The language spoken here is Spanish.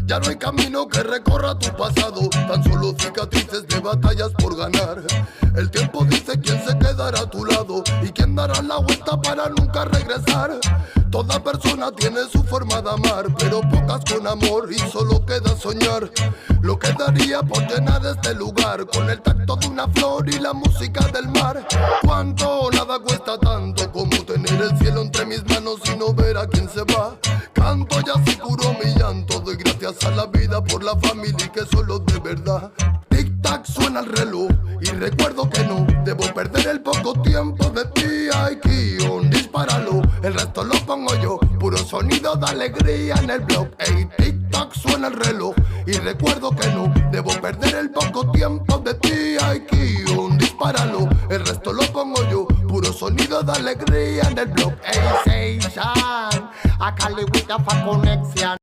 Ya no hay camino que recorra tu pasado, tan solo cicatrices de batallas por ganar. El tiempo dice quién se quedará a tu lado y quién dará la vuelta para nunca regresar. Toda persona tiene su forma de amar, pero pocas con amor y solo queda soñar. Lo que daría por llenar este lugar con el tacto de una flor y la música del mar. Cuánto nada cuesta tanto como tener el cielo entre mis manos y no ver a quién se va. Canto ya se curó mi llanto, doy gracias a la vida por la familia y que solo de verdad. Tic tac suena el reloj y recuerdo que no debo perder el poco tiempo de ti. Ay, Kion, dispáralo, el resto lo pongo yo. Puro sonido de alegría en el blog. Ey, tic tac suena el reloj y recuerdo que no debo perder el poco tiempo de ti. Ay, Kion, dispáralo, el resto lo pongo yo. Puro sonido de alegría en el blog. Ey, say shine, I call it with a connection.